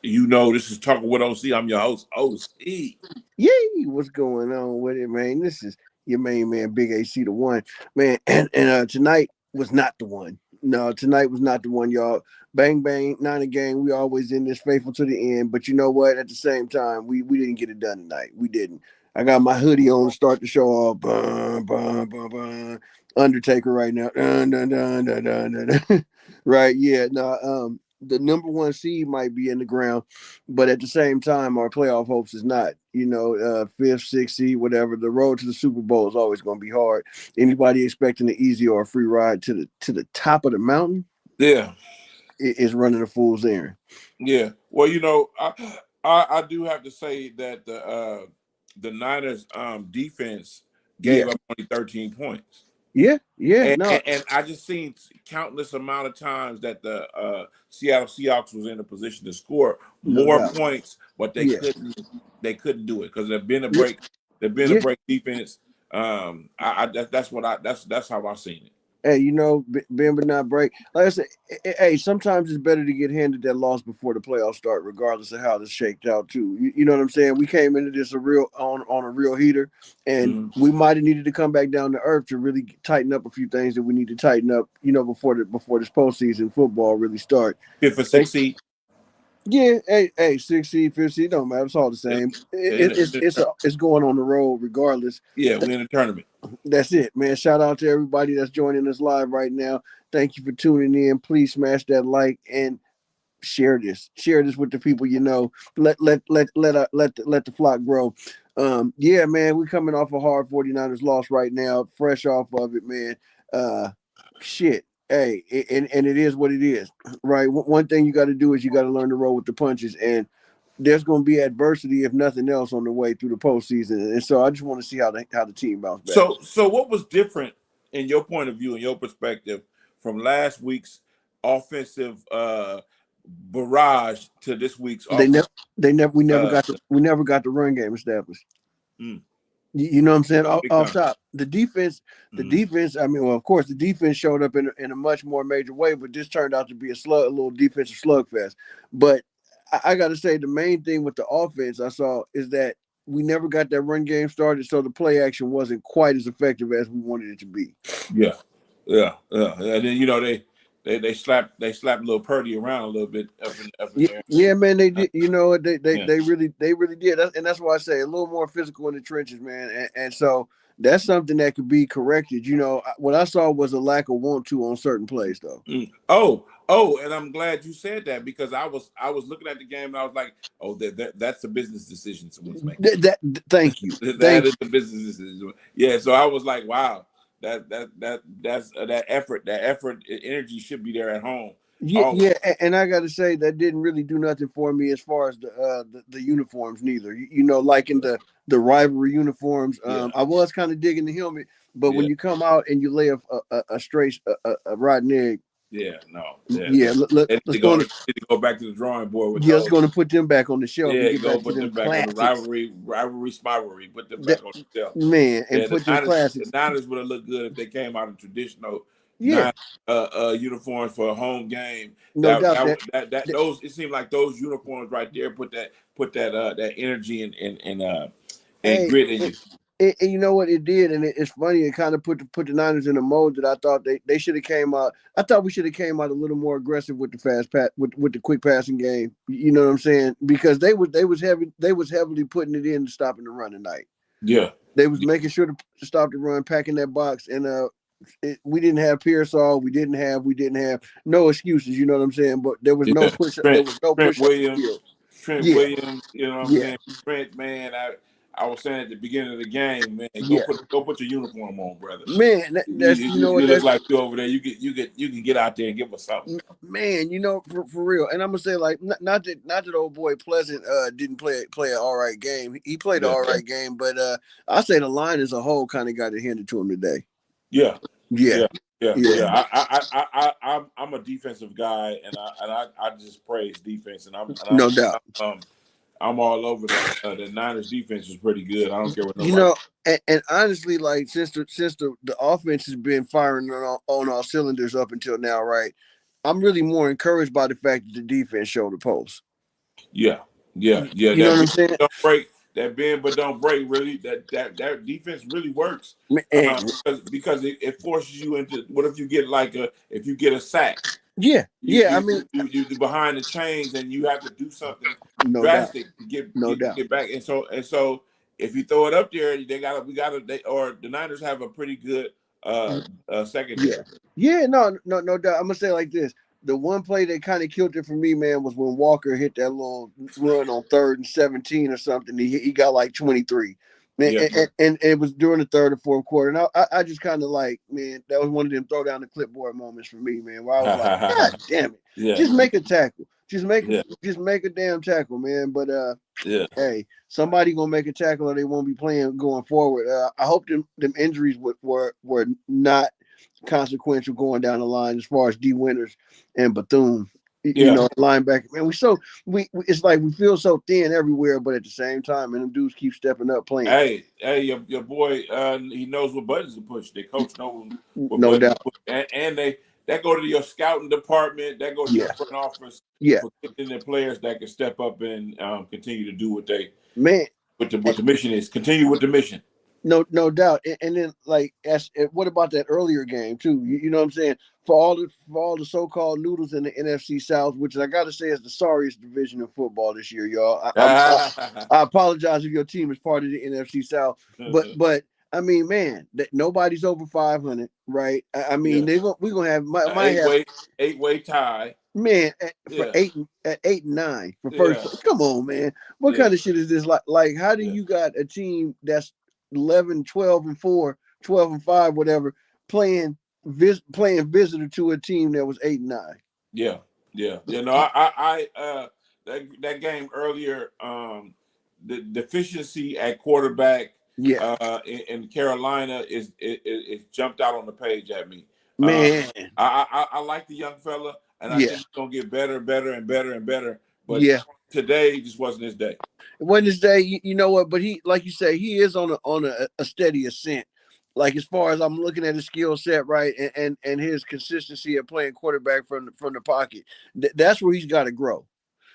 This is Talking with OC. I'm your host, OC. Yay! What's going on with it, man? This is your main man, Big AC, the one, man. And tonight was not the one. No, tonight was not the one, y'all. Bang bang, Niner gang. We always in this faithful to the end. But you know what? At the same time, we didn't get it done tonight. We didn't. I got my hoodie on to start the show off. Bun, bun, bun, bun. Undertaker right now. Dun, dun, dun, dun, dun, dun, dun. Right? Yeah. No. The number one seed might be in the ground, but at the same time, our playoff hopes is not. Fifth, sixth seed, whatever. The road to the Super Bowl is always going to be hard. Anybody expecting an easy or a free ride to the top of the mountain, Yeah, is running a fool's errand. yeah. Well, I do have to say that the Niners defense Yeah, gave up only 13 points. yeah. And, No, and, and I just seen countless amount of times that the Seattle Seahawks was in a position to score no more doubt. points, but they Yeah, couldn't do it because yeah, there've been a yeah. break defense. That's how I seen it. Hey, bend but not break. Like I said, hey, sometimes it's better to get handed that loss before the playoffs start, regardless of how this shaked out. Too, you know what I'm saying? We came into this on a real heater, and Mhm. we might have needed to come back down to earth to really tighten up a few things that we need to tighten up. Before this postseason football really start. Fifth or They, sixth seed. yeah, hey, 6 seed, 5 seed, don't matter. It's all the Yeah, same. in It's going on the road regardless. yeah, we're in the tournament. That's it, man. Shout out to everybody that's joining us live right now. Thank you for tuning in. Please smash that like and share this. Share this with the people you know. Let the flock grow. Yeah, man, we coming off a hard 49ers loss right now, fresh off of it, man. Uh Shit. Hey, and it is what it is, right? One thing you got to do is you got to learn to roll with the punches, and there's going to be adversity, if nothing else, on the way through the postseason. And so I just want to see how the team bounce back. So what was different in your point of view, in your perspective, from last week's offensive barrage to this week's They offense? never, they never, Uh, we never got the run game established. mm, You know what I'm saying? big Off time. top, the Mhm. defense. I mean, well, of course, the defense showed up in a much more major way, but this turned out to be a little defensive slugfest. But I got to say, the main thing with the offense I saw is that we never got that run game started, so the play action wasn't quite as effective as we wanted it to be. Yeah, yeah. And then they slapped little Purdy around a little bit up in Yeah, there. yeah, man, they Uh, did. They yeah, they really did, and that's why I say a little more physical in the trenches, man. And so that's something that could be corrected. What I saw was a lack of want to on certain plays, though. mm. Oh, and I'm glad you said that because I was looking at the game and I was like, oh, that's a business decision someone's making. Thank you, That thank is the business decision. Yeah, so I was like, wow, that effort, energy should be there at home. you. Oh, Yeah, and I got to say that didn't really do nothing for me as far as the uniforms neither. Like in the rivalry uniforms, yeah, I was kind of digging the helmet, but when yeah, you come out and you lay a straight a rotten egg. yeah. No, yeah. Yeah, They need let's to go. go. They need to go back to the drawing board with Yeah, let's those. going to put them back on the shelf and Yeah, get go back to put them them back on the classics. rivalry, spivalry. Put them That back on the shelf. man, and Yeah, put them The classics. Niners would have looked good if they came out in traditional Yeah, nine uniforms for a home game. no That doubt that that. that that those it seemed like those uniforms right there put that energy and hey, grit in you. and you know what it did, and it's funny. It kind of put the Niners in a mode that I thought they should have came out. I thought we should have came out a little more aggressive with the fast pat with the quick passing game. You know what I'm saying? Because they was heavily putting it in to stopping the run tonight. Yeah, They was making sure to stop the run, packing that box, and we didn't have Pearsall. We didn't have no excuses. You know what I'm saying? But there was no yeah. push. There Trent was no Trent push up the Williams, field. Trent Yeah, Williams. You know what I'm yeah, saying? Trent, man. I was saying at the beginning of the game, man, yeah. go put your uniform on, brother. Man, You, that's you, what you look that's like you over there. You can get out there and give us something. man. For real. And I'm gonna say like not that old boy Pleasant didn't play an all right game. He played an Yeah, all right game, but I say the line as a whole kind of got it handed to him today. yeah, Yeah, yeah, yeah, yeah. yeah. I'm a defensive guy, and I just praise defense, and No doubt. I'm all over that. The Niners defense is pretty good. I don't care what You nobody. know, and honestly, like since the offense has been firing on all cylinders up until now, right? I'm really more encouraged by the fact that the defense showed the post. Yeah, yeah, yeah. You know That what I'm bend saying? but don't break. That bend but don't break. Really, that defense really works And because it forces you into. What if you get if you get a sack? yeah, You yeah. I you mean, you behind the chains and you have to do something no doubt, drastic to get no get doubt. get back. And so if you throw it up there, or the Niners have a pretty good Yeah, secondary. yeah. No doubt. I'm gonna say it like this: the one play that kind of killed it for me, man, was when Walker hit that little run on 3rd and 17 or something. He got like 23. Man, Yeah. and it was during the third or fourth quarter. And I just kind of like, man, that was one of them throw down the clipboard moments for me, man, where I was like, God damn it, Yeah. just make a tackle, Yeah. just make a damn tackle, man. But Yeah. hey, somebody gonna make a tackle or they won't be playing going forward. I hope them injuries were not consequential going down the line as far as D Winters and Bethune. You Yeah. know, linebacker. Man, we it's like we feel so thin everywhere, but at the same time, and them dudes keep stepping up playing. Hey, your boy, he knows what buttons to push. The coach knows what No buttons to doubt. push, and that go to your scouting department, that go to your Yeah. front office Yeah. for getting the players that can step up and continue to do what they Man, what the mission is. Continue with the mission. no doubt. And then like what about that earlier game too? You know what I'm saying? For all the so-called noodles in the NFC South, which I gotta say is the sorriest division of football this year, y'all. I apologize if your team is part of the NFC South, but I mean, man, that nobody's over 500, right? I mean, Yeah, we're gonna have might eight have way tie. man for Yeah, 8 and 9 for first. yeah, Come on, man. What yeah, kind of shit is this? Like how do yeah, you got a team that's 11, 12 and 4, 12 and 5, whatever, playing visitor to a team that was 8 and 9? yeah, yeah. You know, I that game earlier, the deficiency at quarterback Yeah, in Carolina is jumped out on the page at me. Um, man. I like the young fella, and I Yeah, think he's gonna get better, better, and better and better. But yeah. today just wasn't his day. Wednesday, you know what? But he, like you say, he is on a steady ascent. Like as far as I'm looking at his skill set, right, and his consistency of playing quarterback from the pocket, that's where he's got to grow.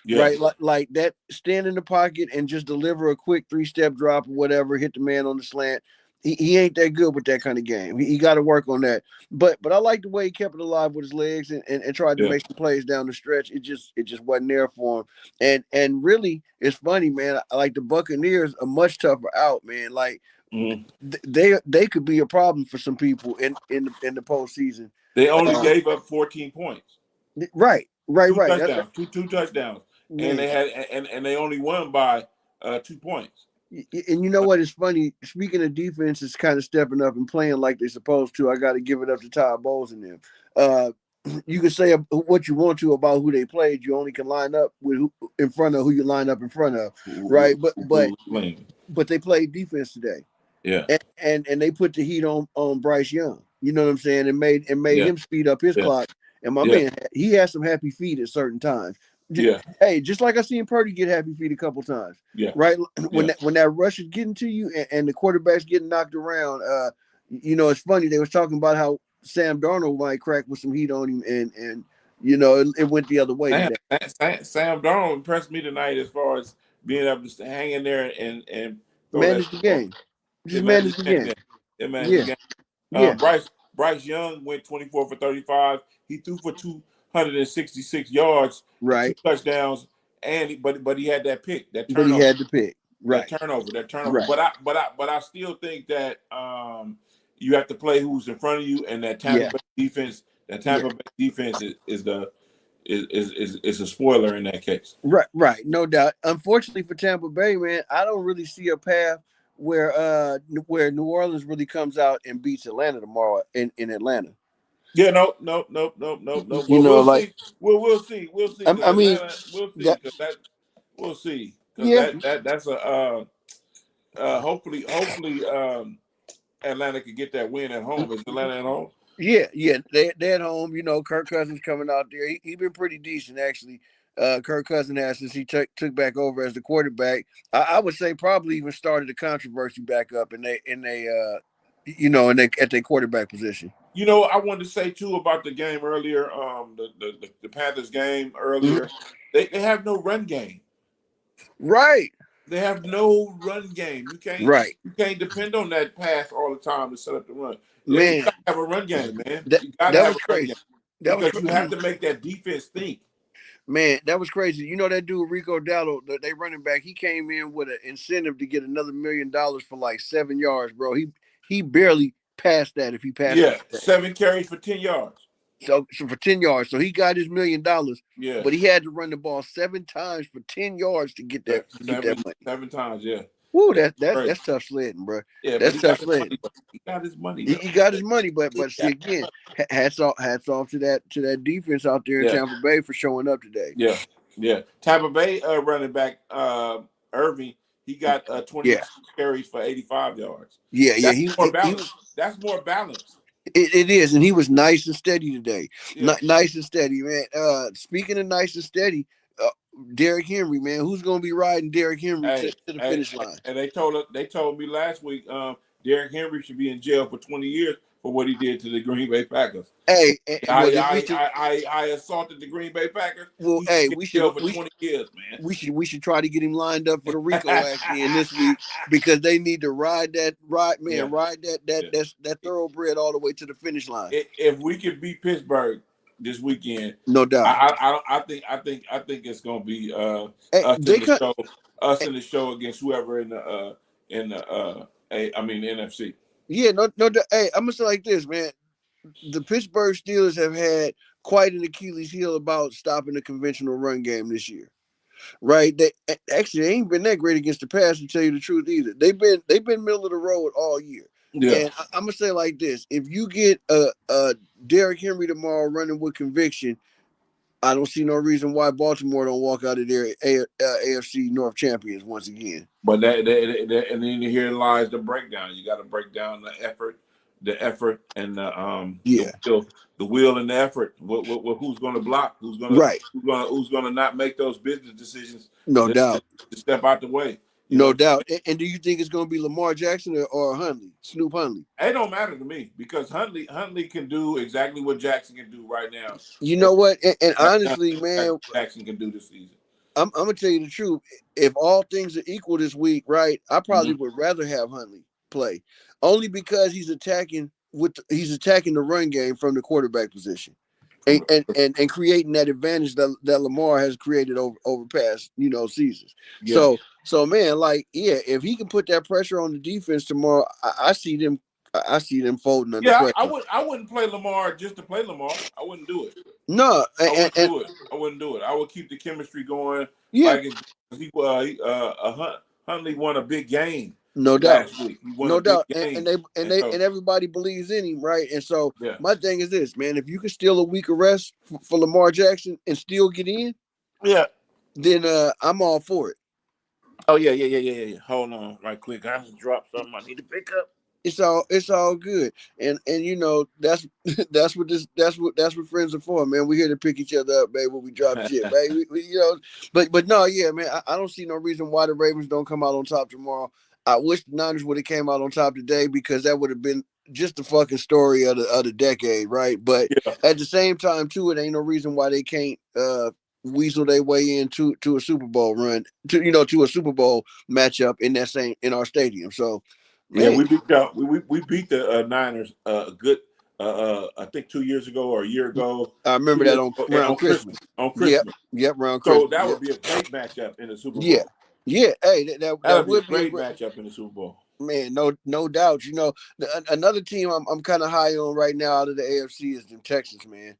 Yeah, Right, like that, stand in the pocket and just deliver a quick 3-step drop or whatever, hit the man on the slant. He ain't that good with that kind of game. He got to work on that. But I like the way he kept it alive with his legs and tried to yeah. make some plays down the stretch. It just wasn't there for him. And really, it's funny, man. Like the Buccaneers are much tougher out, man. Like Mhm. they could be a problem for some people in the postseason. They only Uh, gave up 14 points. right, Two right. touchdowns, two touchdowns, and Man. they had and they only won by 2 points. And you know what is funny? Speaking of defense, is kind of stepping up and playing like they're supposed to. I got to give it up to Todd Bowles and them. You can say what you want to about who they played. You only can line up with in front of who you line up in front of, right? But they played defense today, Yeah, and they put the heat on Bryce Young. You know what I'm saying? And made yeah, him speed up his yeah, clock. And my yeah, man, he has some happy feet at certain times. yeah, Hey, just like I seen Purdy get happy feet a couple times, yeah, right? When yeah. that rush is getting to you and the quarterback's getting knocked around, it's funny. They was talking about how Sam Darnold might crack with some heat on him, and it went the other way today. Sam Darnold impressed me tonight as far as being able to hang in there and throw that Manage the ball. game, It just managed manage the the game. game. It managed the Yeah, game. yeah, Bryce Young went 24 for 35. He threw for 266 yards and two right. touchdowns, but he had that pick, that But he turnover, had to pick. that Right, turnover, that turnover. right. But I still think that you have to play who's in front of you, and that Yeah, Tampa yeah. Bay defense is a spoiler in that case. Right, no doubt. Unfortunately for Tampa Bay, man, I don't really see a path where New Orleans really comes out and beats Atlanta tomorrow in Atlanta. Yeah, no. You Well, know, we'll like see. We'll see. Because I mean Atlanta, we'll see. that Because that, we'll see. Because yeah, that's a hopefully Atlanta could get that win at home. Is Atlanta at home? yeah. They at home. Kirk Cousins coming out there. He been pretty decent actually. Kirk Cousins has since he took back over as the quarterback. I would say probably even started the controversy back up at their quarterback position. I wanted to say too about the game earlier. The Panthers game Mhm. earlier. They have no run game. Right. They have no run game. Right. You can't depend on that pass all the time to set up the run. Yeah, you Man, gotta have a run game, man. that You gotta that have was a run game crazy. That was because you have to make that defense think. Man, that was crazy. You know that dude Rico Dowdle, they running back. He came in with an incentive to get another $1 million for like 7 yards, bro. He barely passed that if he passed Yeah, that. 7 carries for 10 yards. So for 10 yards, so he got his $1 million, Yeah, but he had to run the ball 7 times for 10 yards to get that money. seven times. Yeah, Woo, yeah, that's tough sledding, bro. yeah. But That's he tough got his sledding. money. He got his money He though. got his money, but He see got again, hats off to that defense out there in Yeah, Tampa Bay for showing up today. yeah, yeah. Tampa Bay running back Irving. He got Yeah, 22 carries for 85 yards. yeah. That's He more he balanced. That's more balanced. It is, and he was nice and steady today. Yeah. Nice and steady, man. Speaking of nice and steady, Derrick Henry, man, who's gonna be riding Derrick Henry to the finish line? And they told me last week, Derrick Henry should be in jail for 20 years for what he did to the Green Bay Packers. Hey, well, then I assaulted the Green Bay Packers. He hey, should get in jail for 20 years, man. we should try to get him lined up for the RICO Act again this week because they need to ride that thoroughbred all the way to the finish line. If we can beat Pittsburgh this weekend, no doubt. I think it's gonna be us in the show against whoever in the NFC. Yeah, no. Hey, I'm gonna say like this, man. The Pittsburgh Steelers have had quite an Achilles heel about stopping the conventional run game this year, right? They ain't been that great against the pass, to tell you the truth either. They've been middle of the road all year. Yeah. And I'm gonna say like this: if you get a Derrick Henry tomorrow running with conviction, I don't see no reason why Baltimore don't walk out of there AFC North champions once again. But and then here lies the breakdown. You got to break down the effort and the will and the effort. Who's going to block? Who's going to not make those business decisions? No doubt. To step out the way. No doubt. And do you think it's going to be Lamar Jackson or Huntley, Snoop Huntley? It don't matter to me because Huntley can do exactly what Jackson can do right now. You know what? And honestly, man, Jackson can do this season. I'm gonna tell you the truth. If all things are equal this week, right, I probably would rather have Huntley play, only because he's attacking the run game from the quarterback position, and creating that advantage that Lamar has created over past seasons. Yeah. So man, like if he can put that pressure on the defense tomorrow, I see them folding under pressure. I wouldn't play Lamar just to play Lamar. I wouldn't do it. No, I wouldn't do it. I would keep the chemistry going. Yeah, Huntley won a big game. No doubt. Last week. No doubt. And everybody believes in him, right? And so my thing is this, man: if you can steal a week of rest for Lamar Jackson and still get in, then I'm all for it. Oh yeah. Hold on, right quick. I just dropped something I need to pick up. It's all good, and that's what friends are for, man. We're here to pick each other up, baby, when we drop shit, baby. But no, yeah, man. I don't see no reason why the Ravens don't come out on top tomorrow. I wish the Niners would have came out on top today because that would have been just the fucking story of the decade, right? But at the same time, too, it ain't no reason why they can't weasel their way into a Super Bowl run, to a Super Bowl matchup in our stadium. So. Man. Yeah, we beat the Niners good. I think 2 years ago or a year ago. I remember that around Christmas. On Christmas. Yep, around Christmas. So that would be a great matchup in the Super Bowl. Yeah. Hey, that would be a great matchup in the Super Bowl. Man, no doubt. Another team I'm kind of high on right now out of the AFC is the Texans, man.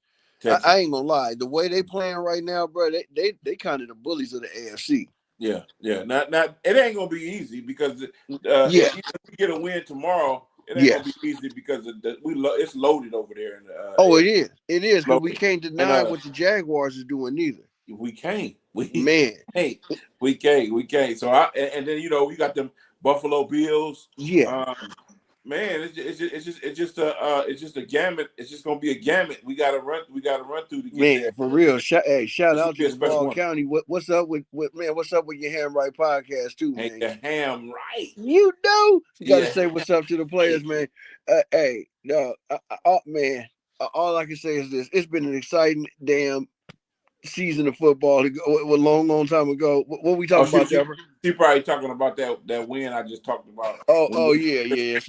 I ain't gonna lie. The way they playing right now, bro, they kind of the bullies of the AFC. Yeah. Not it ain't gonna be easy because if we get a win tomorrow, it ain't gonna be easy because it's loaded over there. It is because we can't deny what the Jaguars is doing neither. We can't. We can't. So and then we got them Buffalo Bills. Yeah. Man, it's just a gamut. It's just gonna be a gamut. We gotta run through to get there. For real. Shout out to Duval County. What's up with your Ham Right podcast too, man? The Ham Right. You gotta say what's up to the players, man. Man. All I can say is this: it's been an exciting damn season of football to go a long time ago. What we talking about, Trevor? She probably talking about that win I just talked about. Yeah.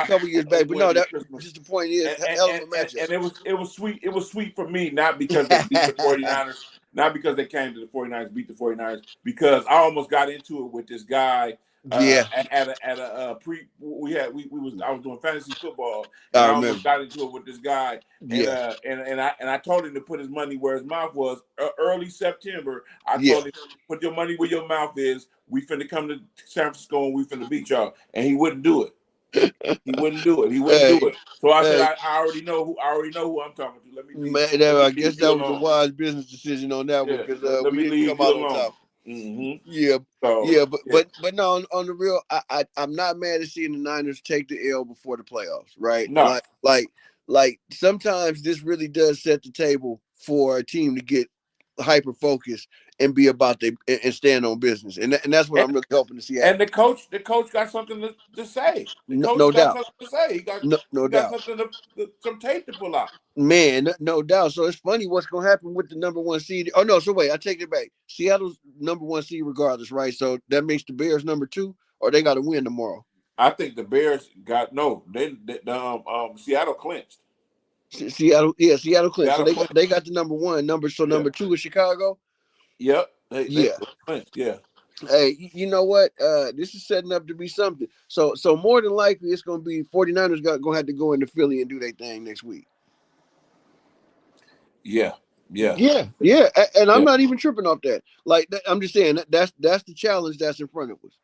A couple years back, but no, that just the point is, hell of a matchup. And it was sweet. It was sweet for me, not because they beat the 49ers, not because they came to the 49ers, beat the 49ers, because I almost got into it with this guy. At a pre, I was doing fantasy football, and I almost got into it with this guy, and I told him to put his money where his mouth was. Early September, I told him, put your money where your mouth is. We finna come to San Francisco and we finna beat y'all, and he wouldn't do it. He wouldn't do it. So I said, I already know who I'm talking to. Let me leave. I guess that was a wise business decision on that one, because we didn't come out on top. Mm-hmm. But no, on the real, I'm not mad at seeing the Niners take the L before the playoffs, right? No. Like sometimes this really does set the table for a team to get hyper focused and be about and stand on business, and that's what I'm really hoping to see happen. And the coach got something to say. No doubt. Something to say. He got something some tape to pull out. Man, no doubt. So it's funny what's going to happen with the number one seed. Oh, no. So wait, I take it back. Seattle's number one seed regardless, right? So that makes the Bears number 2, or they got to win tomorrow. I think the Bears got Seattle clinched. Seattle clinched. So they got the number 1. Number 2 is Chicago. Yep. They clinched. Yeah. Hey, you know what? This is setting up to be something. So more than likely, it's going to be 49ers going to have to go into Philly and do their thing next week. Yeah. And I'm not even tripping off that. Like, I'm just saying that's the challenge that's in front of us.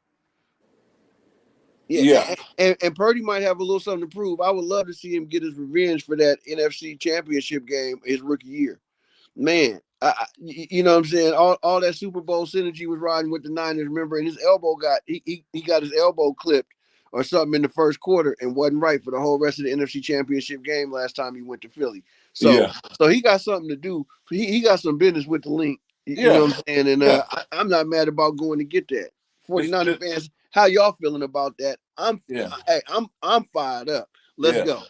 Yeah. And Purdy might have a little something to prove. I would love to see him get his revenge for that NFC Championship game his rookie year. Man, you know what I'm saying? All that Super Bowl synergy was riding with the Niners, remember? And his elbow he got his elbow clipped or something in the first quarter and wasn't right for the whole rest of the NFC Championship game last time he went to Philly. So he got something to do. He got some business with the link. You know what I'm saying? And I'm not mad about going to get that. 49ers fans, how y'all feeling about that? I'm fired up. Let's go.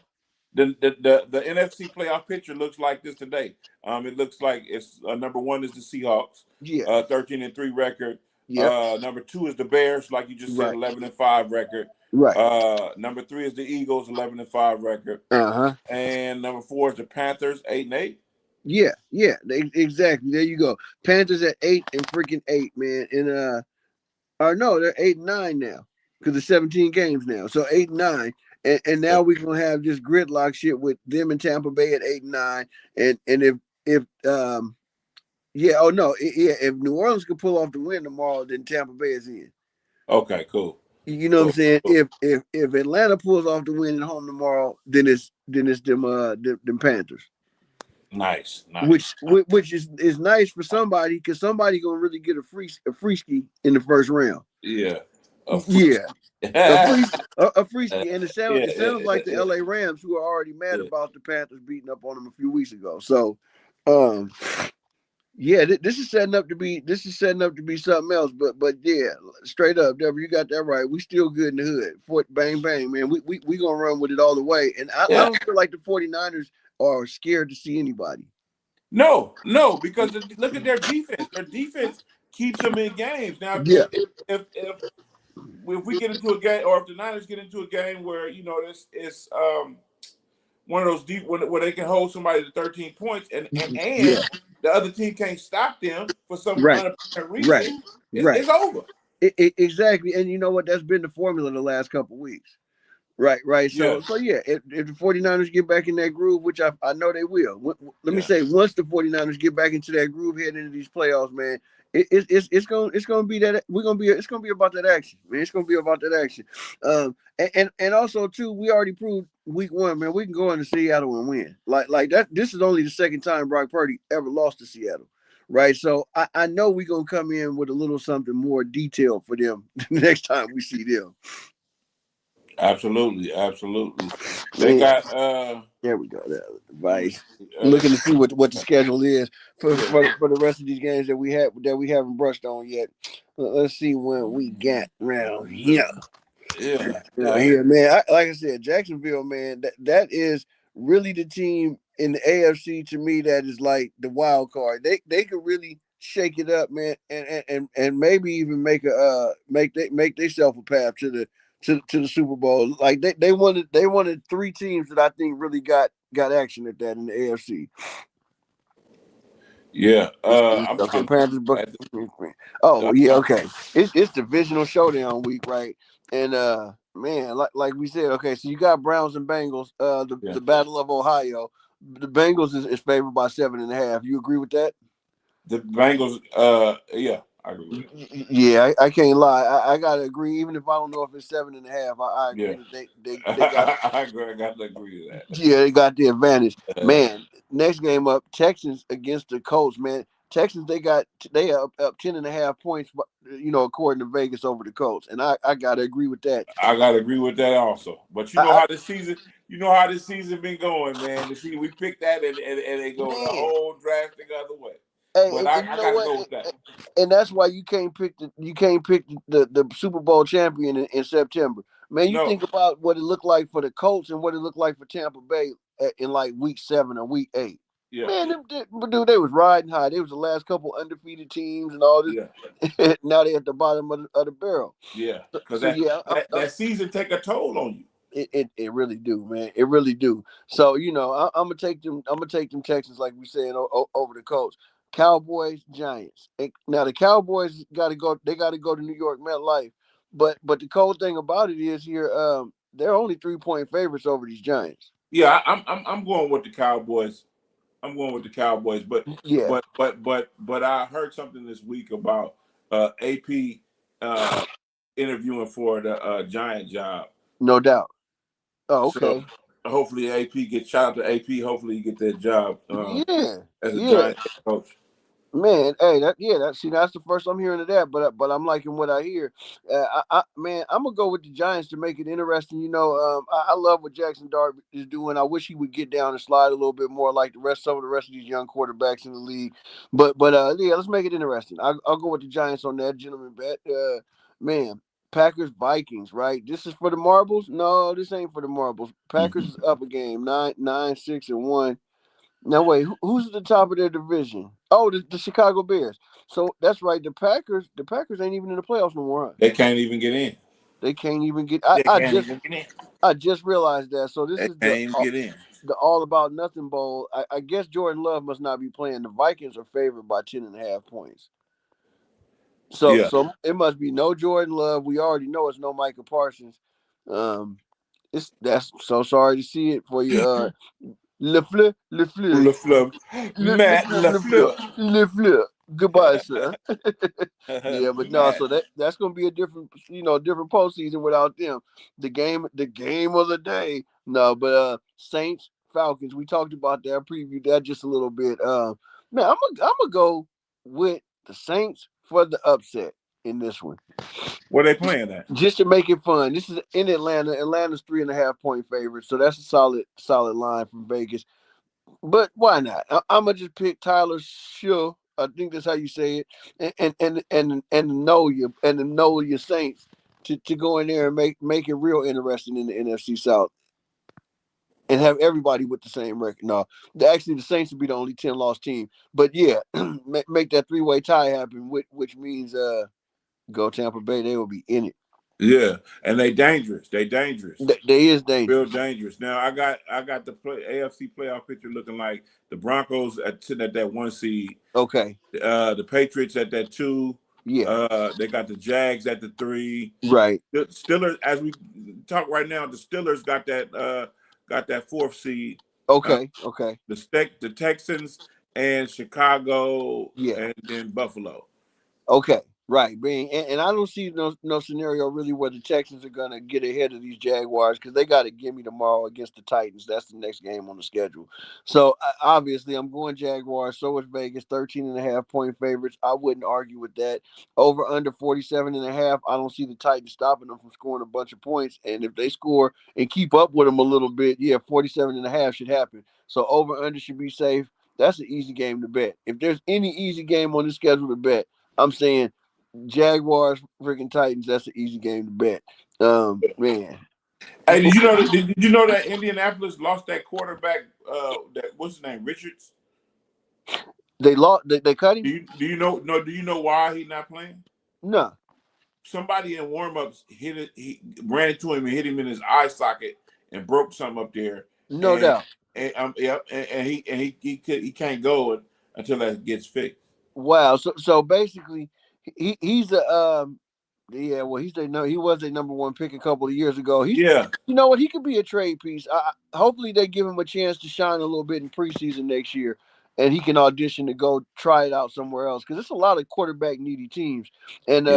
The NFC playoff picture looks like this today. It looks like it's number 1 is the Seahawks, 13-3 record. Number 2 is the Bears, like you just said, 11-5 record. Right. Number 3 is the Eagles, 11-5 record. And number 4 is the Panthers, 8-8. Yeah, exactly. There you go. Panthers at 8-8, man. And no, they're 8-9 now because of 17 games now. So 8-9. And now we're gonna have this gridlock shit with them in Tampa Bay at 8-9, and if if New Orleans can pull off the win tomorrow, then Tampa Bay is in. Okay, cool. You know what I'm saying? Cool. If Atlanta pulls off the win at home tomorrow, then it's them Panthers. Nice. Which is nice for somebody, because somebody gonna really get a free ski in the first round. Yeah. A free ski, and it sounds like the LA Rams, who are already mad about the Panthers beating up on them a few weeks ago. So, this is setting up to be something else. But straight up, Deborah, you got that right. We still good in the hood. Fort bang bang, man. We gonna run with it all the way. And I don't feel like the 49ers are scared to see anybody. No, because look at their defense. Their defense keeps them in games. Now, if we get into a game, or if the Niners get into a game where it's one of those deep where they can hold somebody to 13 points and the other team can't stop them for some unapparent reason, it's over. Exactly, and you know what? That's been the formula the last couple of weeks. Right. So if the 49ers get back in that groove, which I know they will. Let me say, once the 49ers get back into that groove heading into these playoffs, man, it's gonna be that it's gonna be about that action, man. It's gonna be about that action. And also too, we already proved week 1, man, we can go into Seattle and win. Like that. This is only the second time Brock Purdy ever lost to Seattle. Right. So I know we're gonna come in with a little something more detailed for them the next time we see them. Absolutely. They got there we go. Device. Looking to see what the schedule is for the rest of these games that we haven't brushed on yet. Let's see when we got around here. Yeah, here, man. Like I said, Jacksonville, man. That is really the team in the AFC, to me, that is like the wild card. They could really shake it up, man, and maybe even make themselves a path to the Super Bowl. Like they wanted three teams that I think really got action at that in the AFC. Yeah. Okay, I'm Panthers. Oh yeah, okay. It's divisional showdown week, right? And man, like we said, okay. So you got Browns and Bengals. The Battle of Ohio. The Bengals is favored by 7.5. You agree with that? The Bengals. Yeah, I agree with that. Yeah, I can't lie. I gotta agree. Even if I don't know if it's 7.5, I agree that they got. I agree. I got to agree with that. Yeah, they got the advantage. Man, next game up, Texans against the Colts. Man, Texans they up 10.5 points. According to Vegas over the Colts, and I gotta agree with that. I gotta agree with that also. But you know how this season been going, man. We picked that and they go the whole drastic other way. Hey, but I gotta go with that. And that's why you can't pick the Super Bowl champion in September. Man, you think about what it looked like for the Colts and what it looked like for Tampa Bay in like week 7 or week 8. Yeah. Man, they was riding high. They was the last couple undefeated teams and all this. Yeah. Now they at the bottom of the barrel. Yeah, because that season take a toll on you. It really do, man. It really do. So I'm gonna take them. I'm gonna take them Texans, like we said, over the Colts. Cowboys, Giants. Now the Cowboys got to go. They got to go to New York MetLife. But the cold thing about it is here, they're only 3-point favorites over these Giants. Yeah, I'm going with the Cowboys. I'm going with the Cowboys, but yeah, but I heard something this week about AP interviewing for the Giant job. No doubt. Oh, okay. So hopefully AP gets shout out to AP. Hopefully he get that job. As a Giant coach. Man, hey, that's the first I'm hearing of that, but I'm liking what I hear. Man, I'm gonna go with the Giants to make it interesting. I love what Jackson Dart is doing. I wish he would get down and slide a little bit more like some of the rest of these young quarterbacks in the league. But yeah, let's make it interesting. I'll go with the Giants on that gentleman bet. Man, Packers Vikings, right? This is for the marbles? No, this ain't for the marbles. Packers is up a game, 9-6-1. Now wait, who's at the top of their division? Oh, the Chicago Bears. So that's right. The Packers ain't even in the playoffs no more. Huh? They can't even get in. They can't even get. I just realized that. So this is the All About Nothing Bowl. I guess Jordan Love must not be playing. The Vikings are favored by 10.5 points. So it must be no Jordan Love. We already know it's no Micah Parsons. That's so sorry to see it for you. LeFleur. Matt LeFleur. Goodbye, sir. Yeah, but no, so that's gonna be a different postseason without them. The game of the day. No, but Saints, Falcons, we talked about that, previewed that just a little bit. Man, I'm gonna go with the Saints for the upset in this one. Where they playing at? Just to make it fun. This is in Atlanta. Atlanta's 3.5 point favorite, so that's a solid line from Vegas. But why not? I'm gonna just pick Tyler Shaw. I think that's how you say it, and know your Saints to go in there and make it real interesting in the NFC South, and have everybody with the same record. No, actually the Saints would be the only 10-loss team. But yeah, make that 3-way tie happen, which means go Tampa Bay. They will be in it. Yeah, and they dangerous. They dangerous. They is dangerous. Real dangerous. Now I got the AFC playoff picture looking like the Broncos sitting at that 1 seed. Okay. The Patriots at that 2. Yeah. They got the Jags at the 3. Right. The Steelers, as we talk right now, the Steelers got that 4th seed. Okay. Okay. The Texans and Chicago. Yeah. And then Buffalo. Okay. Right, and I don't see no scenario really where the Texans are gonna get ahead of these Jaguars because they got a gimme tomorrow against the Titans. That's the next game on the schedule. So obviously, I'm going Jaguars. So is Vegas, 13.5 point favorites. I wouldn't argue with that. Over under 47.5. I don't see the Titans stopping them from scoring a bunch of points. And if they score and keep up with them a little bit, 47.5 should happen. So over under should be safe. That's an easy game to bet. If there's any easy game on the schedule to bet, I'm saying Jaguars, freaking Titans. That's an easy game to bet. Man. Hey, did you know that Indianapolis lost that quarterback? That what's his name, Richards? They lost. They cut him. Do you know? No. Do you know why he's not playing? No. Somebody in warm-ups hit it. He ran into him and hit him in his eye socket and broke something up there. No doubt. And he can't go until that gets fixed. Wow. So basically, he's a yeah. Well, he was a number one pick a couple of years ago. You know what? He could be a trade piece. Hopefully, they give him a chance to shine a little bit in preseason next year, and he can audition to go try it out somewhere else because it's a lot of quarterback needy teams. And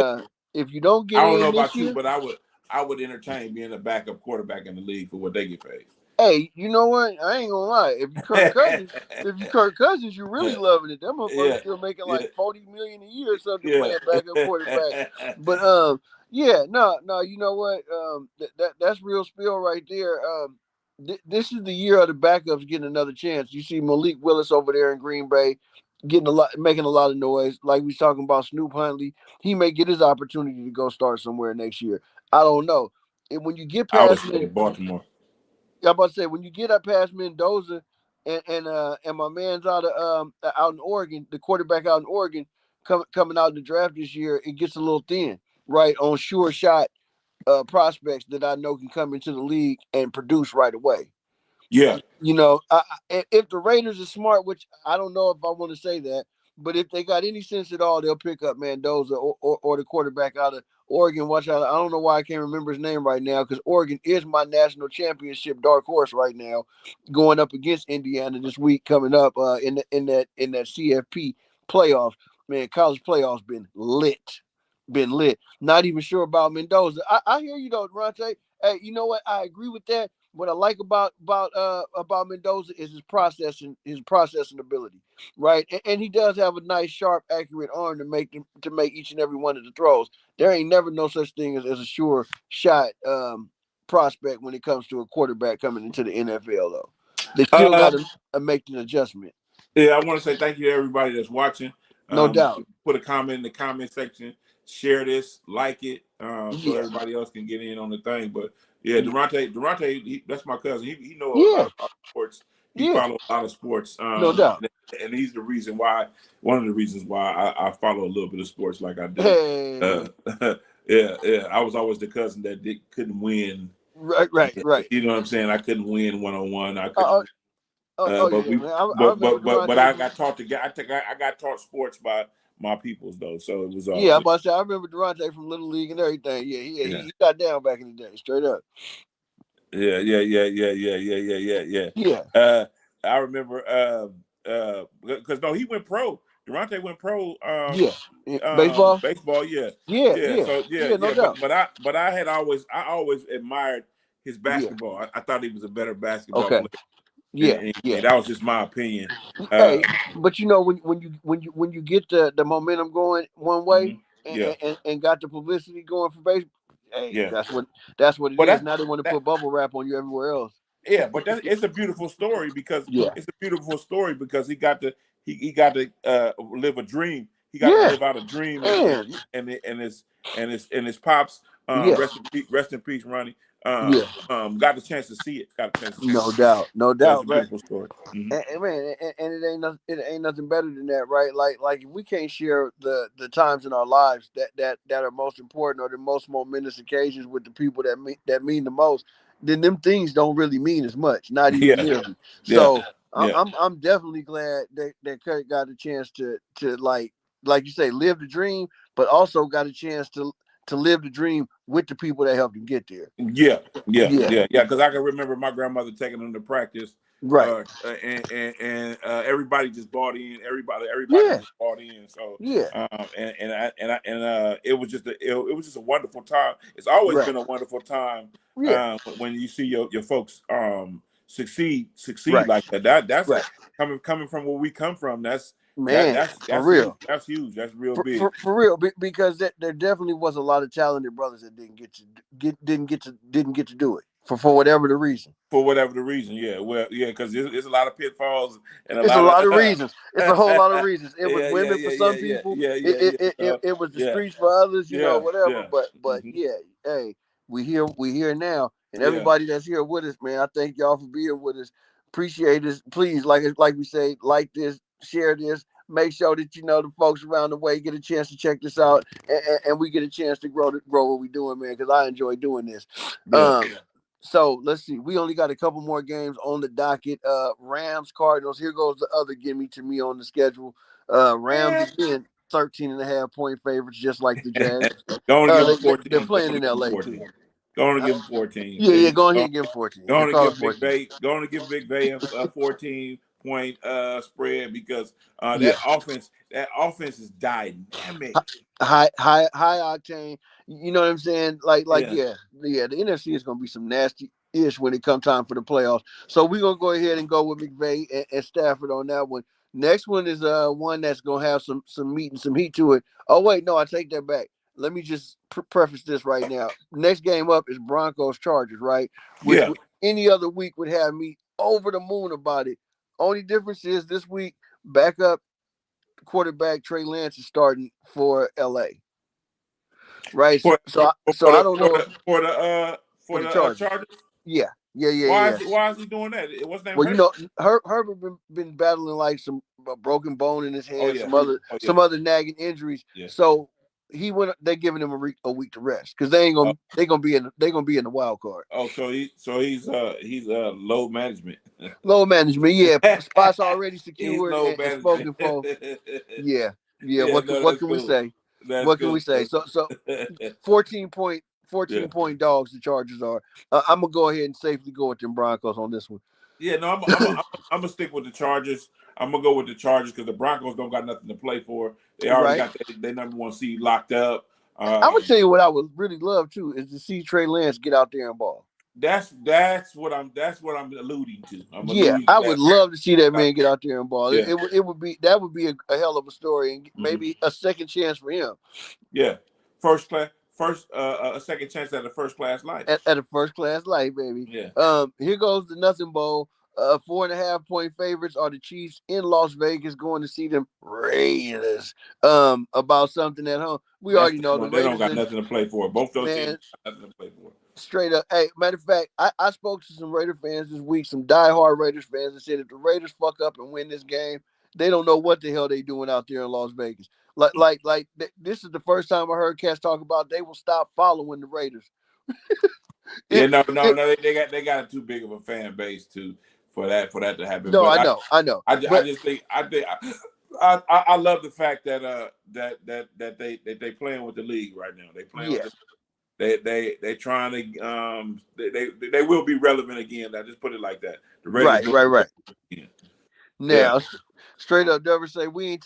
if you don't get, I don't know about you, but I would entertain being a backup quarterback in the league for what they get paid. Hey, you know what? I ain't gonna lie. If you Kirk Cousins, you're really loving it. Them motherfuckers still making like $40 million a year or something playing backup quarterback. But no, you know what? That's real spill right there. This is the year of the backups getting another chance. You see Malik Willis over there in Green Bay making a lot of noise. Like we was talking about Snoop Huntley, he may get his opportunity to go start somewhere next year. I don't know. And when you get past Baltimore. I'm about to say when you get up past Mendoza and my man's out in Oregon, the quarterback out in Oregon coming out in the draft this year, it gets a little thin, right? On sure shot prospects that I know can come into the league and produce right away. Yeah. You know, if the Raiders are smart, which I don't know if I want to say that, but if they got any sense at all, they'll pick up Mendoza or the quarterback out of Oregon. Watch out. I don't know why I can't remember his name right now because Oregon is my national championship dark horse right now, going up against Indiana this week coming up in that CFP playoffs. Man, college playoffs been lit. Not even sure about Mendoza. I hear you though, Durante. Hey, you know what? I agree with that. What I like about Mendoza is his processing ability, right? And he does have a nice, sharp, accurate arm to make each and every one of the throws. There ain't never no such thing as a sure shot prospect when it comes to a quarterback coming into the NFL, though. They still got to make an adjustment. Yeah, I want to say thank you to everybody that's watching. No doubt. Put a comment in the comment section. Share this, like it, so everybody else can get in on the thing. But yeah, Durante, that's my cousin. He knows a lot about sports. He follows a lot of sports. No doubt. And he's the reason why. One of the reasons why I follow a little bit of sports like I do. Hey. Yeah. I was always the cousin that couldn't win. Right. You know what I'm saying? I couldn't win one-on-one. I couldn't. But I got taught I got taught sports by my peoples though, so it was. I'm about to say I remember Durante from Little League and everything. He got down back in the day, straight up. Yeah. I remember because no, he went pro. Durante went pro. Baseball. Yeah. No doubt. But I always admired his basketball. I thought he was a better basketball player. Yeah. That was just my opinion. Hey, but you know when you get the momentum going one way and got the publicity going for baseball, that's what it is. Now they want to put bubble wrap on you everywhere else. Yeah, but it's a beautiful story because he got to live a dream. He got to live out a dream, and his pops. Rest in peace, Ronnie. Got the chance to see it. No doubt. That's a beautiful story. Mm-hmm. And it ain't nothing better than that, right? Like if we can't share the times in our lives that are most important or the most momentous occasions with the people that mean the most, then them things don't really mean as much. Not even nearly. So I'm definitely glad that Kurt got a chance to like you say, live the dream, but also got a chance to live the dream with the people that helped him get there. Yeah. Because I can remember my grandmother taking him to practice, right? And everybody just bought in. Everybody just bought in. So it was just a wonderful time. It's always been a wonderful time when you see your folks succeed like that. That's coming from where we come from. That's. Man, that's for real. Huge. That's huge. That's real big. For real, because there definitely was a lot of talented brothers that didn't get to do it for whatever the reason. For whatever the reason, because there's a lot of pitfalls and a lot of reasons. It's a whole lot of reasons. It was women for some people. It was the streets for others. You know, whatever. But hey, we here now, And everybody that's here with us, man, I thank y'all for being with us. Appreciate this. Please, like we say, like this, share this. Make sure that the folks around the way get a chance to check this out, and we get a chance to grow what we're doing, man. Because I enjoy doing this. So let's see. We only got a couple more games on the docket. Rams, Cardinals. Here goes the other gimme to me on the schedule. Rams again, 13.5-point favorites, just like the Jags. They're playing in LA too. Go on and give him 14. Yeah, go ahead and give him 14. Go on and give Big Bay. Go on and give Big Bay a 14-point spread because that offense is dynamic. High octane. You know what I'm saying? The NFC is gonna be some nasty-ish when it comes time for the playoffs. So we're gonna go ahead and go with McVay and Stafford on that one. Next one is one that's gonna have some meat and some heat to it. Oh wait, no, I take that back. Let me just preface this right now. Next game up is Broncos Chargers, right? Which any other week would have me over the moon about it. Only difference is this week, backup quarterback Trey Lance is starting for LA. Right. So I don't know for the Chargers. Yeah. Why is he doing that? What's name? Well, Herbert been battling like some broken bone in his hand, some other nagging injuries. Yeah. So they're giving him a week to rest because they're gonna be in the wild card. Oh, so he's load management. Load management, yeah. Spots already secured and spoken for. Yeah. What can we say? What can we say? So 14 point dogs the Chargers are. I'm gonna go ahead and safely go with them Broncos on this one. Yeah, no, I'm gonna stick with the Chargers. I'm gonna go with the Chargers because the Broncos don't got nothing to play for. They already got their number one seed locked up. I would tell you what I would really love too is to see Trey Lance get out there and ball. That's what I'm alluding to. I would love to see that man get out there and ball. Yeah. It would be a hell of a story and maybe a second chance for him. Yeah, a second chance at a first class life. At a first class life, baby. Yeah. Here goes the Nothing Bowl. 4.5-point favorites are the Chiefs in Las Vegas going to see them Raiders. About something at home. Already know they don't got nothing to play for. Both those teams got nothing to play for. Straight up. Hey, matter of fact, I spoke to some Raider fans this week, some diehard Raiders fans, and said if the Raiders fuck up and win this game, they don't know what the hell they doing out there in Las Vegas. This is the first time I heard cats talk about they will stop following the Raiders. They got too big of a fan base for that to happen. No, but I know. I love the fact that they playing with the league right now. They playing with they trying to they will be relevant again. I just put it like that. The Raiders right. Now, straight up, Dever say we ain't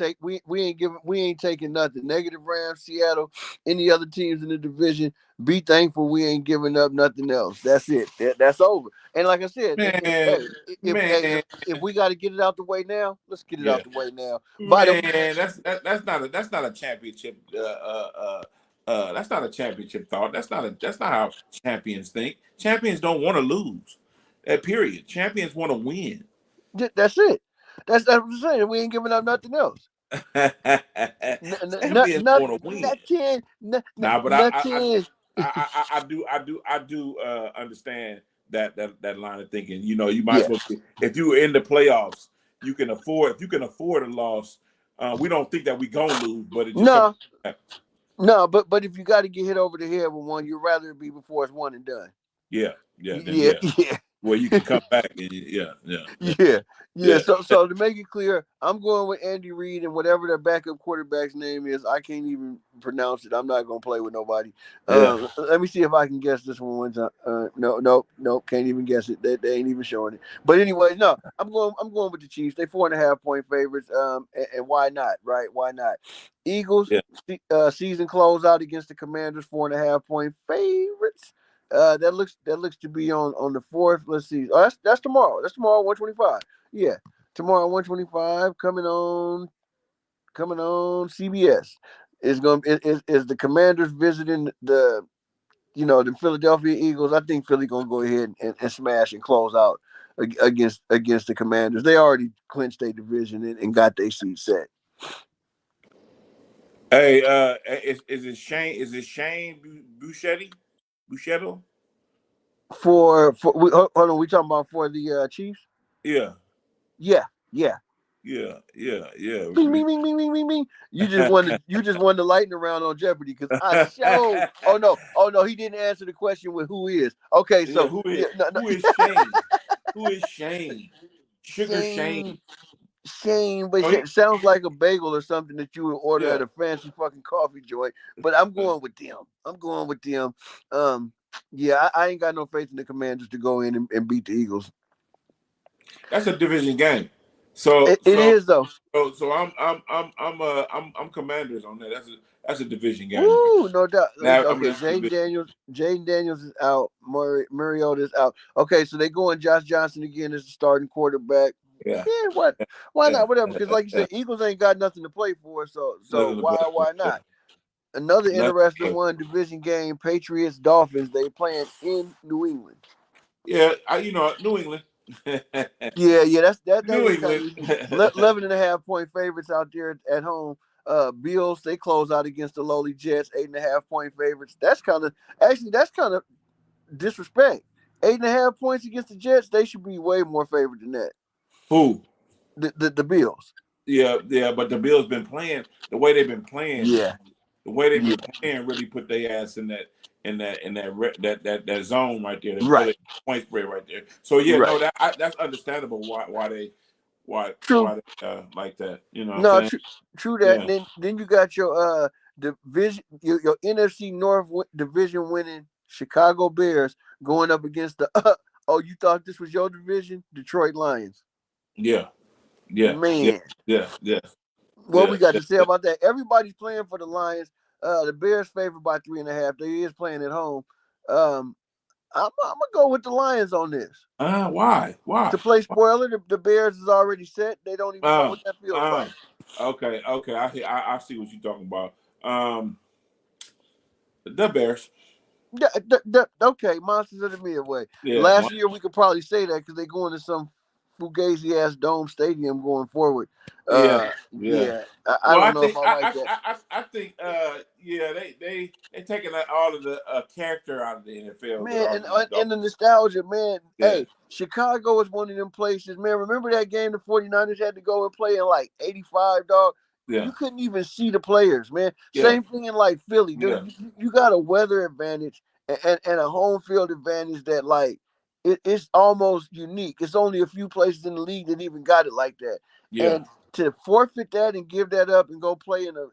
taking nothing. Negative Rams, Seattle, any other teams in the division. Be thankful we ain't giving up nothing else. That's it. That's over. And like I said, if we got to get it out the way now, let's get it out the way now. That's not a championship. That's not a championship thought. That's not how champions think. Champions don't want to lose. Period. Champions want to win. That's it. That's what I'm saying. We ain't giving up nothing else. Champions want to win. I do understand that line of thinking. You might as well, if you were in the playoffs, you can afford a loss. We don't think that we gonna lose, but it just No, but if you got to get hit over the head with one, you'd rather it be before it's one and done. Yeah. Well, you can come back and yeah. So to make it clear, I'm going with Andy Reid and whatever their backup quarterback's name is. I can't even pronounce it. I'm not gonna play with nobody. Let me see if I can guess this one time. No, can't even guess it. They ain't even showing it. But anyway, no, I'm going with the Chiefs. They 4.5-point favorites. And why not? Right? Why not? Eagles season closeout against the Commanders, 4.5-point favorites. That looks to be on the 4th. Let's see. Oh, that's tomorrow. That's tomorrow, 125. Yeah, tomorrow 125 coming on CBS. Is the Commanders visiting the Philadelphia Eagles? I think Philly gonna go ahead and smash and close out against the Commanders. They already clinched their division and got their seat set. Hey, is it Shane Buchetto? Hold on, we talking about for the Chiefs? Yeah. Yeah, yeah. Yeah. Me. You just won the lightning round on Jeopardy because I showed. Oh no, he didn't answer the question with who is. Okay, so who is Shane? Who is Shane? Sugar Shane. Shane, but it sounds like a bagel or something that you would order at a fancy fucking coffee joint. But I'm going with them. Yeah, I ain't got no faith in the Commanders to go in and beat the Eagles. That's a division game. So it is though. So I'm Commanders on that. That's a division game. Ooh, no doubt. Now, okay, Jaden Daniels is out. Mariota is out. Okay, so they going Josh Johnson again as the starting quarterback. Yeah. What? Why not? Whatever. Because like you said, Eagles ain't got nothing to play for. So why not? Another interesting one, division game, Patriots Dolphins. They playing in New England. Yeah, New England. yeah, that's New England. 11.5 point favorites out there at home. Bills, they close out against the lowly Jets, 8.5 point favorites. That's kind of disrespect. 8.5 points against the Jets, they should be way more favored than that. Who? The Bills. Yeah, but the Bills been playing the way they've been playing. Yeah. The way they've been playing really put their ass in that zone right there. Right. Point spread right there. So yeah, right. No, that's understandable why they like that. You know. No, true that. Yeah. Then you got your division, your NFC North division winning Chicago Bears going up against the. Oh, you thought this was your division, Detroit Lions? Yeah. Man. Yeah. What we got to say about that? Everybody's playing for the Lions. The Bears favored by 3.5. They is playing at home. I'm gonna go with the Lions on this. Why? To play spoiler, the Bears is already set. They don't even know what that feels like. Okay. I see what you're talking about. The Bears. Okay, Monsters of the Midway. Yeah, Last year we could probably say that because they're going to some fugazi ass dome stadium going forward. Yeah. I don't know if I like that. I think they taking all of the character out of the NFL. Man, and the nostalgia, man. Yeah. Hey, Chicago is one of them places, man. Remember that game the 49ers had to go and play in like 85, dog? Yeah. You couldn't even see the players, man. Yeah. Same thing in like Philly, dude. Yeah. You got a weather advantage and a home field advantage that like it's almost unique. It's only a few places in the league that even got it like that. Yeah. And to forfeit that and give that up and go play in a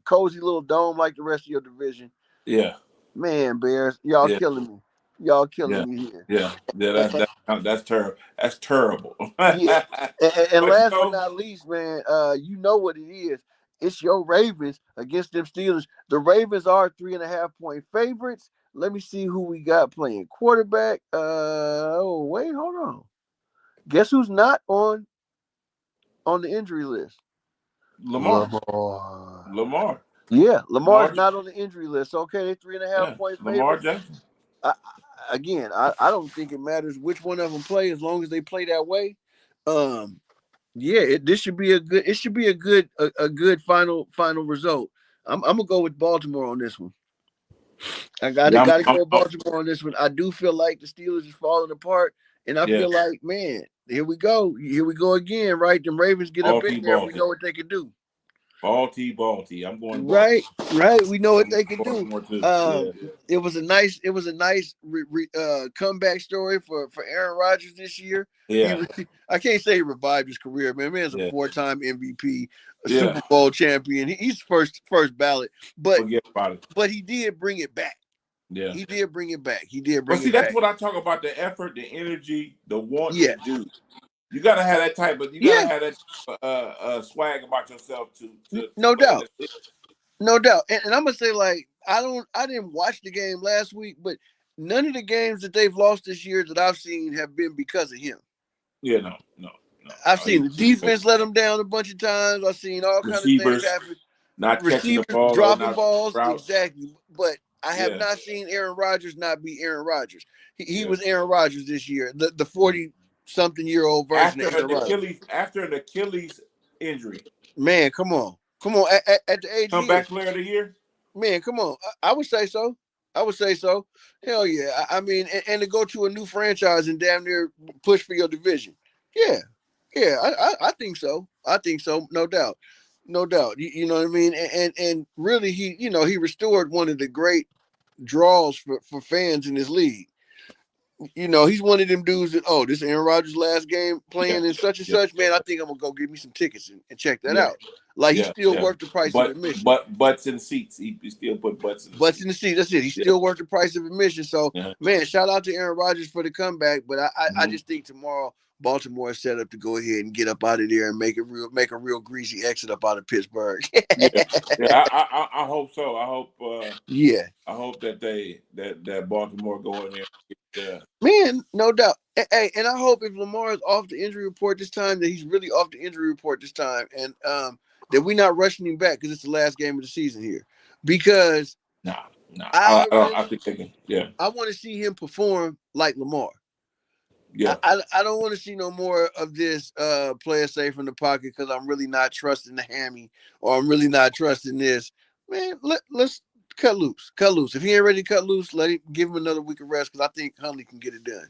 cozy little dome like the rest of your division. Yeah. Man, Bears, y'all killing me. Y'all killing me here. Yeah. That's terrible. That's terrible. Yeah. And last but not least, man, you know what it is. It's your Ravens against them Steelers. The Ravens are 3.5 point favorites. Let me see who we got playing quarterback. Wait, hold on. Guess who's not on the injury list? Lamar. Yeah, Lamar's not on the injury list. Okay, they 3.5 point favorites. Lamar Jackson. I don't think it matters which one of them play as long as they play that way. This should be a good. It should be a good final result. I'm gonna go with Baltimore on this one. I gotta go with Baltimore on this one. I do feel like the Steelers is falling apart, and I feel like, man, here we go again. Right, them Ravens get up in there. We know what they can do. Balti. I'm going Baltimore. Right. We know what they can do. It was a nice comeback story for Aaron Rodgers this year. Yeah. I can't say he revived his career, man. Man's a 4-time MVP, a Super Bowl champion. He's first ballot, but he did bring it back. Yeah, he did bring it back. That's what I talk about: the effort, the energy, the want to do. You gotta have that type of. You gotta have that swag about yourself to no doubt. And I'm gonna say, like, I didn't watch the game last week, but none of the games that they've lost this year that I've seen have been because of him. Yeah, no. I've seen the defense let them down a bunch of times. I've seen all kinds of things happen. Not catching the ball, dropping balls, exactly. But I have not seen Aaron Rodgers not be Aaron Rodgers. He was Aaron Rodgers this year, the 40-something-year-old version of Aaron Rodgers. After an Achilles injury. Man, come on. At the age comeback player of the year? Man, come on. I would say so. I would say so. Hell yeah. I mean, and to go to a new franchise and damn near push for your division. Yeah. Yeah, I think so. I think so, no doubt. No doubt. You know what I mean? And really he restored one of the great draws for fans in this league. He's one of them dudes that, this is Aaron Rodgers' last game playing in such and such. Man, I think I'm gonna go get me some tickets and check that out. Like he's still worth the price of admission. But butts in seats. He still put butts in the seats. That's it. He's still worth the price of admission. So man, shout out to Aaron Rodgers for the comeback. But I just think tomorrow Baltimore is set up to go ahead and get up out of there and make a real greasy exit up out of Pittsburgh. I hope so. I hope I hope that Baltimore go in there. Man, no doubt. Hey, and I hope if Lamar is off the injury report this time, that he's really off the injury report this time, and that we're not rushing him back because it's the last game of the season here. Because I think they can. I want to see him perform like Lamar. Yeah, I don't want to see no more of this play it safe from the pocket because I'm really not trusting the hammy or I'm really not trusting this. Man, let's cut loose. Cut loose. If he ain't ready to cut loose, give him another week of rest because I think Huntley can get it done.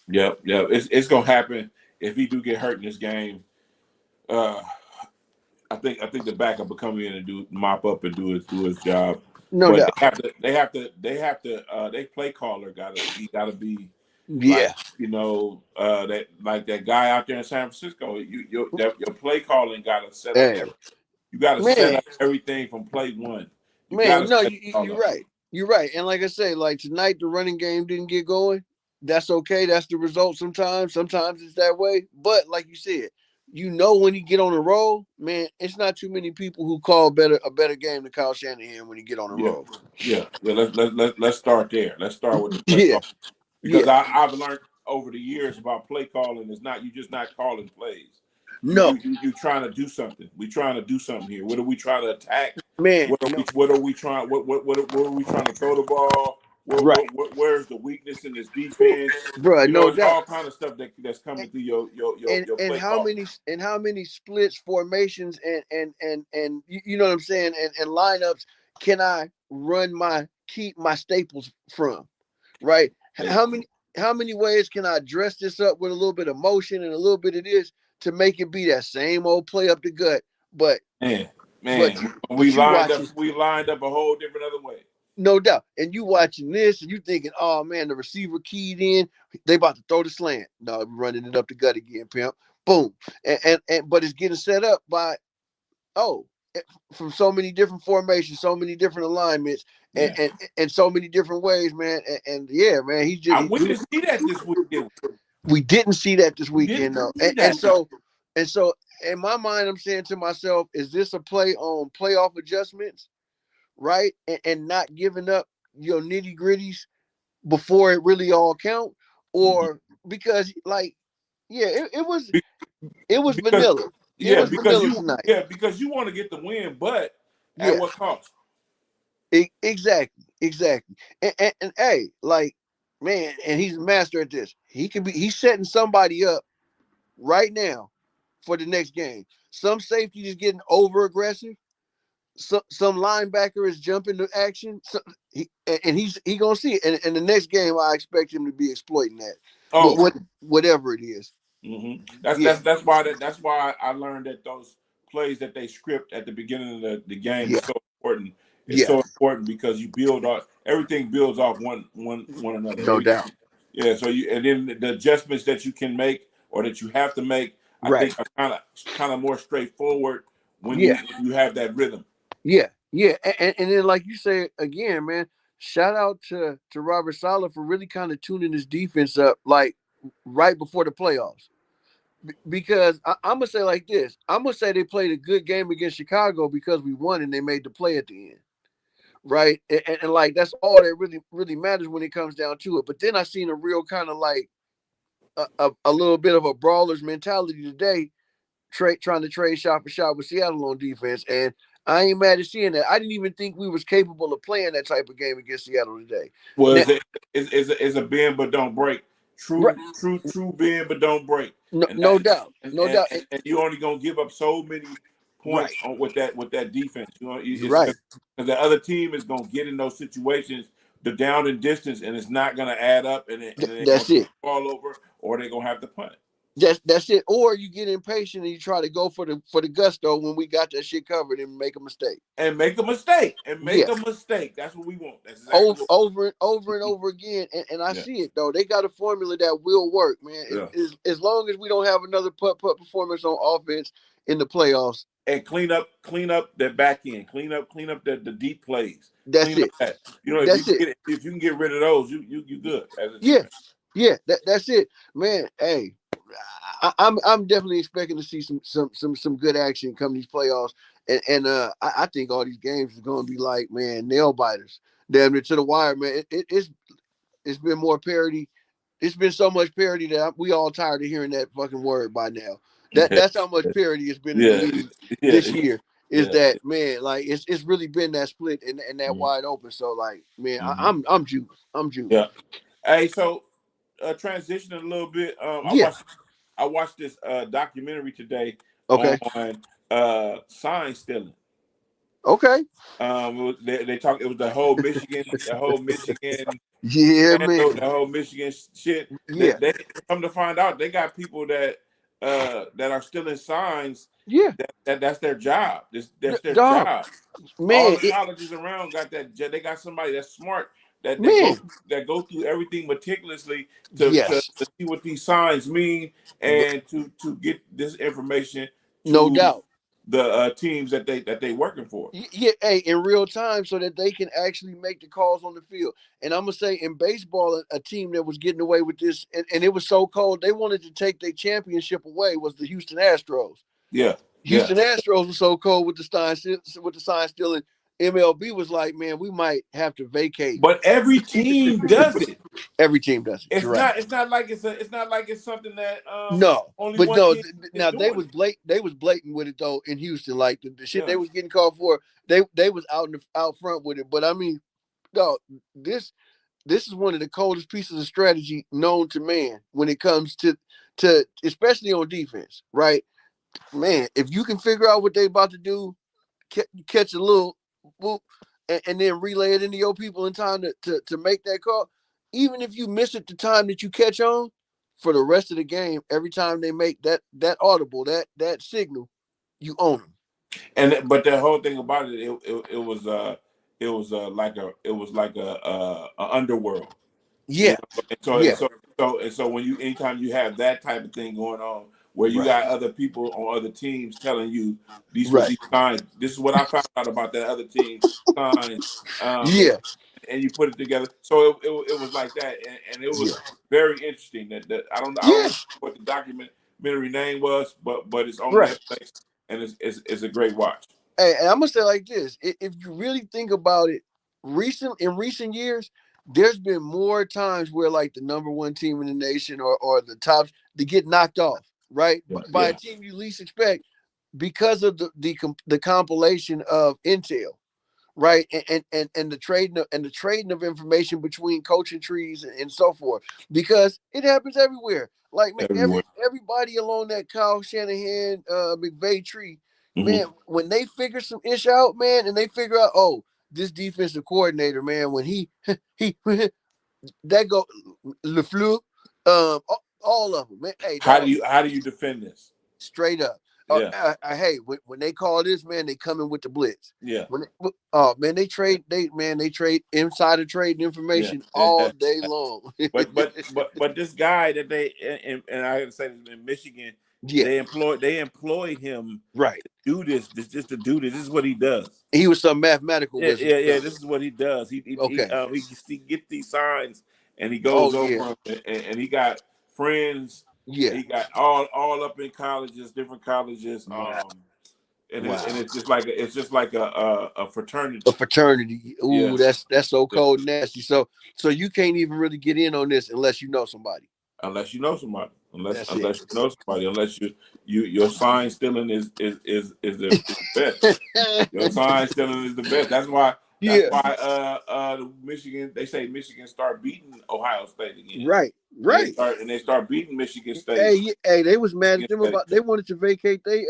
Yep. It's gonna happen if he do get hurt in this game. I think the backup will come in and mop up and do his job. No doubt. They play caller gotta be. Yeah, like, that guy out there in San Francisco. Your play calling got to set up. You got to set up everything from play one. You're right. You're right. And like I say, like tonight, the running game didn't get going. That's okay. That's the result. Sometimes it's that way. But like you said, when you get on a roll, man, it's not too many people who call a better game than Kyle Shanahan when you get on a roll. Yeah. Let's start there. Let's start with the play call. Because I've learned over the years about play calling is you're just not calling plays. No, you're trying to do something. We're trying to do something here. What are we trying to attack? Man, what are we trying? What are we trying to throw the ball? Where's the weakness in this defense? Bro, no doubt. All kind of stuff that's coming through your play how many splits, formations, and you know what I'm saying, and lineups can I keep my staples from? Right? How many ways can I dress this up with a little bit of motion and a little bit of this to make it be that same old play up the gut? But we lined up a whole different other way. No doubt. And you watching this and you thinking, oh man, the receiver keyed in, they about to throw the slant. No, we're running it up the gut again, pimp. Boom. And but it's getting set up by from so many different formations, so many different alignments, and so many different ways, man. And man, we didn't see that this weekend. We didn't see that this weekend, though. And so in my mind, I'm saying to myself, is this a play on playoff adjustments, right? And not giving up your nitty gritties before it really all count, or because it was vanilla. Because you want to get the win, but at what cost? Exactly. And hey, like, man, and he's a master at this. He's setting somebody up right now for the next game. Some safety is getting over aggressive. Some linebacker is jumping to action. He's gonna see it. And the next game, I expect him to be exploiting that. Whatever it is. Mm-hmm. That's why I learned that those plays that they script at the beginning of the game is so important. It's so important because you build off everything builds off one another. No doubt. Yeah. So and then the adjustments that you can make or that you have to make, I think are kind of more straightforward when you have that rhythm. Yeah. And then like you say again, man, shout out to Robert Saleh for really kind of tuning his defense up like right before the playoffs. Because I'm gonna say like this. I'm gonna say they played a good game against Chicago because we won and they made the play at the end. Right. And like that's all that really matters when it comes down to it. But then I seen a real kind of like a little bit of a brawler's mentality today, trying to trade shot for shot with Seattle on defense. And I ain't mad at seeing that. I didn't even think we was capable of playing that type of game against Seattle today. Well, it's a bend but don't break. True bend but don't break. No doubt. And you only gonna give up so many points on with that defense. You know, right. Because the other team is going to get in those situations, the down and distance, and it's not going to add up, and they're going to fall over, or they're going to have to punt. That's it. Or you get impatient and you try to go for the gusto when we got that shit covered and make a mistake. And make a mistake. That's what we want. That's exactly over and over again. And I see it though. They got a formula that will work, man. As long as we don't have another putt performance on offense in the playoffs. And clean up that back end. Clean up the deep plays. That's it. You know, if you can get rid of those, you good. Yeah. That's it, man. Hey. I'm definitely expecting to see some good action come these playoffs, and I think all these games are going to be like, man, nail biters, damn near to the wire, man. It's been more parity. It's been so much parity that we all tired of hearing that fucking word by now. That's how much parity it's been in the league this year. Is that, man? Like it's really been that split and that wide open. So like, man, I'm juiced. Yeah. Hey, so transitioning a little bit. I watched this documentary today on sign stealing. Okay. They talked. It was the whole Michigan. Yeah, man. The whole Michigan shit. Yeah. They come to find out they got people that are stealing signs. Yeah. That's their job. That's their job. Man, all the colleges around got that. They got somebody that's smart. That go through everything meticulously to see what these signs mean and to get this information to no doubt the teams that they working for. Yeah, hey, in real time so that they can actually make the calls on the field. And I'm gonna say in baseball, a team that was getting away with this, and it was so cold, they wanted to take their championship away, was the Houston Astros. Yeah. Houston Astros was so cold with the sign stealing. MLB was like, man, we might have to vacate. But every team does it. Every team does it. It's not like it's something that no. Only but one no. team Now they was blatant with it though in Houston. Like the shit they was getting called for. They was out front with it. But I mean, no, this is one of the coldest pieces of strategy known to man when it comes to especially on defense, right? Man, if you can figure out what they about to do, catch a little. And then relay it into your people in time to make that call. Even if you miss it the time that you catch on, for the rest of the game, every time they make that audible, that signal, you own them. But the whole thing about it, it was like a underworld. Yeah. So when anytime you have that type of thing going on, where you got other people on other teams telling you these signs. This is what I found out about that other team signs. And you put it together. So it was like that, and it was very interesting. That I don't know what the documentary name was, but it's on Netflix, and it's a great watch. Hey, and I'm gonna say like this: if you really think about it, in recent years, there's been more times where like the number one team in the nation or the tops to get knocked off. Right, by a team you least expect because of the compilation of intel, right, and the trading of information between coaching trees and so forth, because it happens everywhere. Like man, everybody along that Kyle Shanahan McVay tree, man, when they figure some ish out, man, and they figure out, oh, this defensive coordinator, man, when he that go LeFleur, all of them, man. Hey, how do you defend this? Straight up. Hey, when they call this, man, they come in with the blitz. Yeah. They trade insider trade information all day long. but this guy that they and I gotta say this in Michigan, they employ him to do this. Just to do this. This is what he does. He was some mathematical. This is what he does. He gets these signs and he goes over and he got friends. Yeah, he got all up in colleges, different colleges. And it's just like a fraternity. A fraternity. Ooh, that's so cold and nasty. So you can't even really get in on this unless you know somebody. Unless you know somebody. Unless your sign stealing is the best. Your sign stealing is the best. That's why Michigan. They say Michigan start beating Ohio State again. Right. And they start beating Michigan State. Hey, they was mad at them about they wanted to vacate they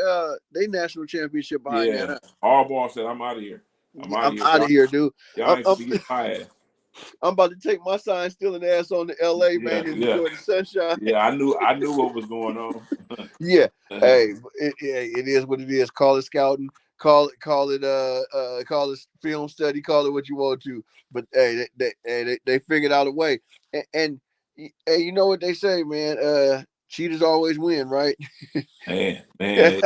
national championship behind that. Huh? Harbaugh said, "I'm out of here. I'm out of here, dude. Y'all ain't to get my ass. I'm about to take my sign stealing ass on to LA, man, and enjoy the sunshine." Yeah, I knew what was going on. Yeah. Hey, it is what it is. Call it scouting, call it film study, call it what you want to. But hey, they figured out a way. And hey, you know what they say, man? Cheaters always win, right? man,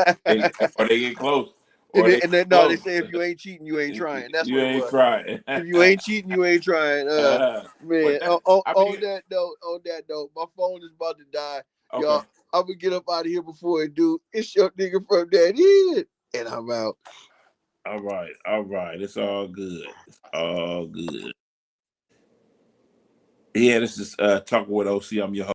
or they get close. They say if you ain't cheating, you ain't trying. That's what it was. Trying. If you ain't cheating, you ain't trying. Man, on that note, my phone is about to die. Okay. Y'all, I'm gonna get up out of here before it do. It's your nigga from that head, and I'm out. All right. It's all good. Yeah, this is Talking with OC. I'm your host.